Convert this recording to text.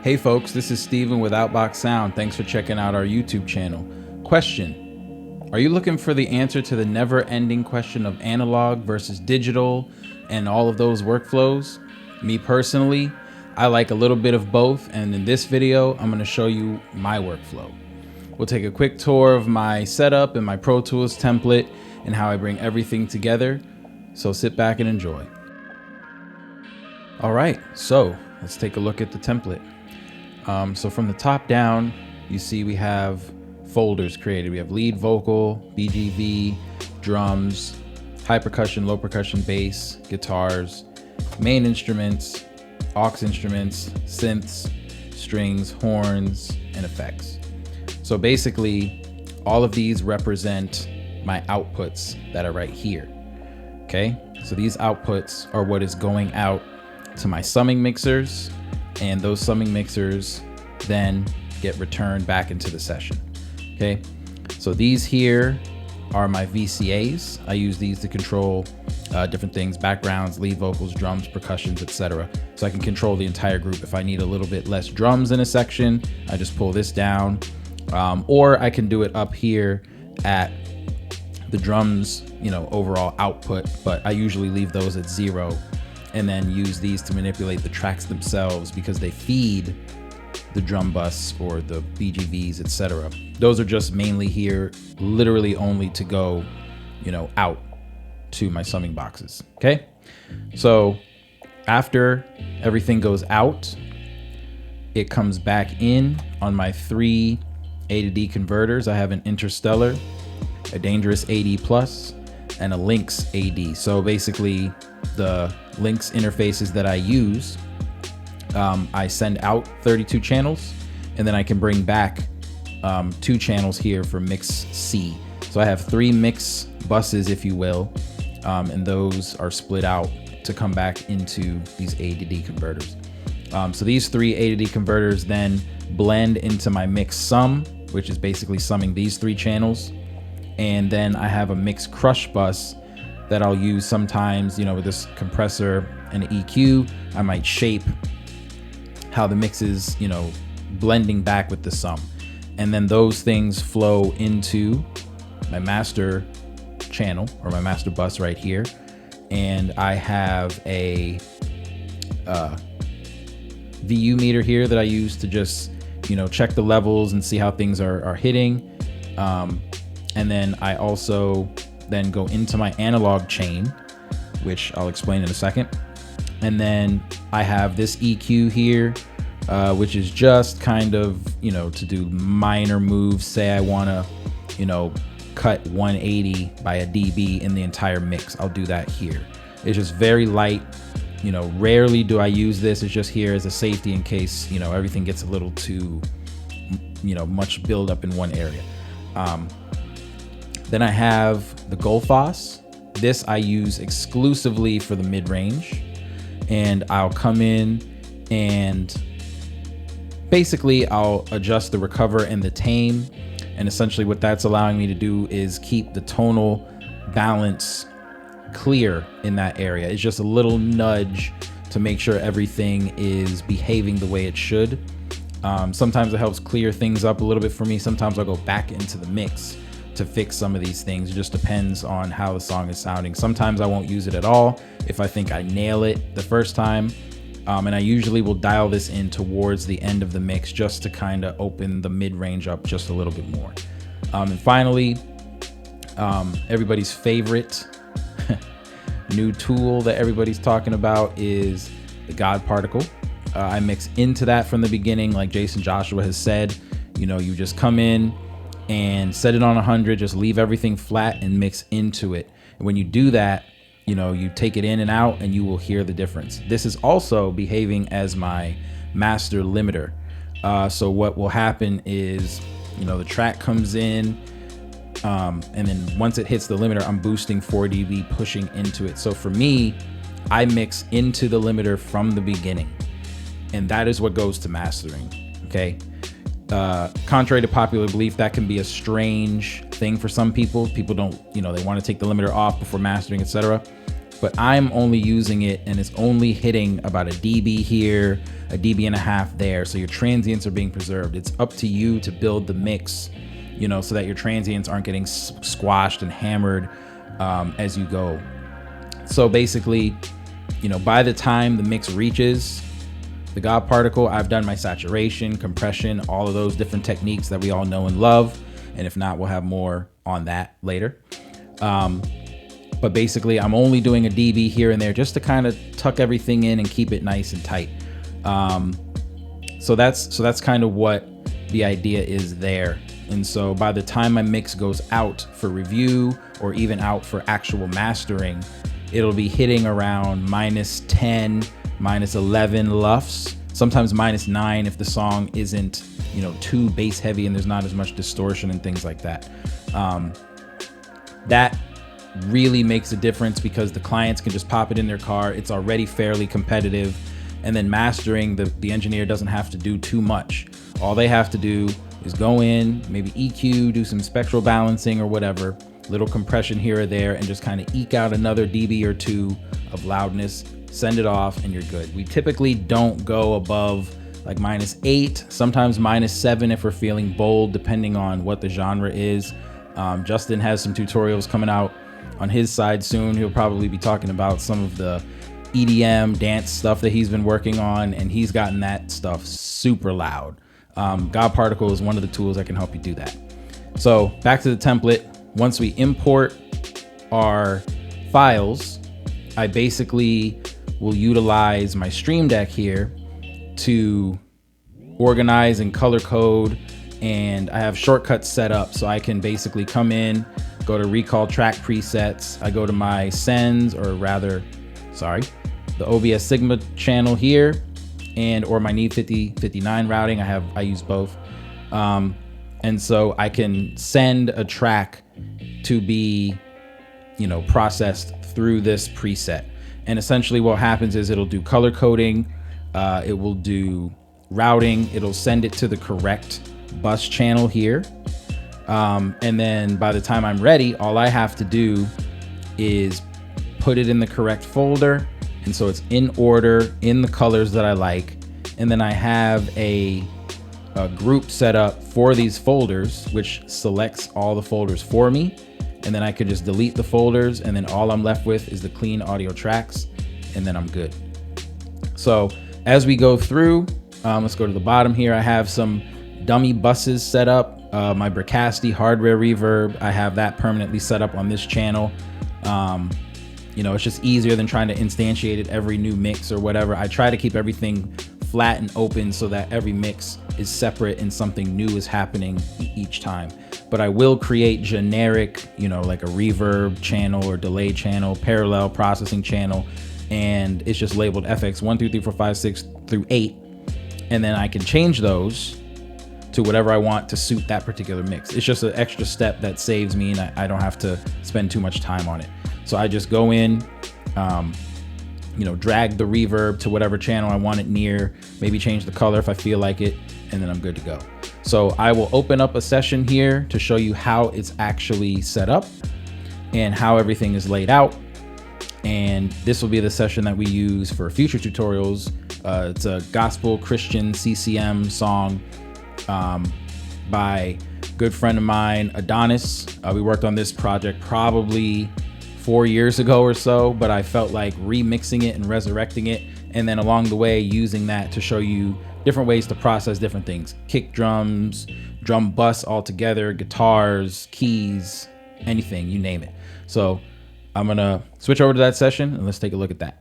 Hey folks, this is Steven with Outbox Sound. Thanks for checking out our YouTube channel. Question: are you looking for the answer to the never-ending question of analog versus digital and all of those workflows? Me personally, I like a little bit of both, and in this video, I'm going to show you my workflow. We'll take a quick tour of my setup and my Pro Tools template and how I bring everything together. So sit back and enjoy. All right, so let's take a look at the template. So from the top down, you see we have folders created. We have lead vocal, BGV, drums, high percussion, low percussion, bass, guitars, main instruments, aux instruments, synths, strings, horns, and effects. So basically, all of these represent my outputs that are right here. Okay, so these outputs are what is going out to my summing mixers, and those summing mixers then get returned back into the session. Okay, so these here are my VCAs. I use these to control different things: backgrounds, lead vocals, drums, percussions, etc. So I can control the entire group. If I need a little bit less drums in a section, I just pull this down, or I can do it up here at the drums, overall output, but I usually leave those at 0 and then use these to manipulate the tracks themselves because they feed the drum bus or the BGVs, etc. Those are just mainly here, literally only to go, out to my summing boxes. Okay, so after everything goes out, it comes back in on my 3 A to D converters. I have an Interstellar, a Dangerous AD Plus, and a Lynx AD. So basically, the Lynx interfaces that I use, I send out 32 channels, and then I can bring back 2 channels here for mix C. So I have 3 mix buses, if you will, and those are split out to come back into these A to D converters. So these 3 A to D converters then blend into my mix sum, which is basically summing these 3 channels. And then I have a mix crush bus that I'll use sometimes, with this compressor and an EQ. I might shape how the mix is, blending back with the sum. And then those things flow into my master channel or my master bus right here. And I have a VU meter here that I use to just, check the levels and see how things are hitting. And then I also then go into my analog chain, which I'll explain in a second. And then I have this EQ here, which is just kind of, to do minor moves. Say I want to, cut 180 by a dB in the entire mix. I'll do that here. It's just very light. Rarely do I use this. It's just here as a safety in case, everything gets a little too, much build up in one area. Then I have the Gullfoss. This I use exclusively for the mid-range, and I'll come in and basically I'll adjust the recover and the tame. And essentially what that's allowing me to do is keep the tonal balance clear in that area. It's just a little nudge to make sure everything is behaving the way it should. Sometimes it helps clear things up a little bit for me. Sometimes I'll go back into the mix to fix some of these things. It just depends on how the song is sounding. Sometimes I won't use it at all if I think I nail it the first time. And I usually will dial this in towards the end of the mix just to kind of open the mid-range up just a little bit more. And finally, everybody's favorite new tool that everybody's talking about is the God particle. I mix into that from the beginning, like Jason Joshua has said. You just come in and set it on 100, just leave everything flat and mix into it. And when you do that, you take it in and out and you will hear the difference. This is also behaving as my master limiter. So what will happen is, the track comes in, and then once it hits the limiter, I'm boosting 4 dB, pushing into it. So for me, I mix into the limiter from the beginning, and that is what goes to mastering. Okay. Contrary to popular belief, that can be a strange thing for some people. People don't, they want to take the limiter off before mastering, etc. but I'm only using it and it's only hitting about a dB here, a dB and a half there. So your transients are being preserved. It's up to you to build the mix, you know, so that your transients aren't getting squashed and hammered as you go. So basically, you know, by the time the mix reaches the God particle, I've done my saturation, compression, all of those different techniques that we all know and love. And if not, we'll have more on that later. But basically, I'm only doing a dB here and there just to kind of tuck everything in and keep it nice and tight. So that's kind of what the idea is there. And so by the time my mix goes out for review or even out for actual mastering, it'll be hitting around -10, -11 LUFS, sometimes -9 if the song isn't, you know, too bass heavy and there's not as much distortion and things like that. That really makes a difference because the clients can just pop it in their car. It's already fairly competitive. And then mastering, the engineer doesn't have to do too much. All they have to do is go in, maybe EQ, do some spectral balancing or whatever, little compression here or there, and just kind of eke out another dB or two of loudness, send it off, and you're good. We typically don't go above like -8, sometimes -7 if we're feeling bold, depending on what the genre is. Justin has some tutorials coming out on his side soon. He'll probably be talking about some of the EDM dance stuff that he's been working on, and he's gotten that stuff super loud. God Particle is one of the tools that can help you do that. So back to the template. Once we import our files, I basically will utilize my Stream Deck here to organize and color code, and I have shortcuts set up so I can basically come in, go to recall track presets. I go to my sends, or rather, sorry, the OBS Sigma channel here, and or my Neve 5059 routing. I use both. And so I can send a track to be, you know, processed through this preset. And essentially what happens is it'll do color coding, it will do routing, it'll send it to the correct bus channel here. And then by the time I'm ready, all I have to do is put it in the correct folder. And so it's in order, in the colors that I like. And then I have a group set up for these folders, which selects all the folders for me. And then I could just delete the folders, and then all I'm left with is the clean audio tracks, and then I'm good. So as we go through, let's go to the bottom here. I have some dummy buses set up. My Bricasti hardware reverb, I have that permanently set up on this channel. You know, it's just easier than trying to instantiate it every new mix or whatever. I try to keep everything flat and open so that every mix is separate and something new is happening each time. But I will create generic, you know, like a reverb channel or delay channel, parallel processing channel, and it's just labeled FX 1, 2, 3, 4, 5, 6 through 8. And then I can change those to whatever I want to suit that particular mix. It's just an extra step that saves me, and I don't have to spend too much time on it. So I just go in, you know, drag the reverb to whatever channel I want it near, maybe change the color if I feel like it, and then I'm good to go. So I will open up a session here to show you how it's actually set up and how everything is laid out. And this will be the session that we use for future tutorials. It's a gospel Christian CCM song by a good friend of mine, Adonis. We worked on this project probably 4 years ago or so, but I felt like remixing it and resurrecting it, and then along the way using that to show you different ways to process different things: kick drums, drum bus all together, guitars, keys, anything, you name it. So I'm gonna switch over to that session and let's take a look at that.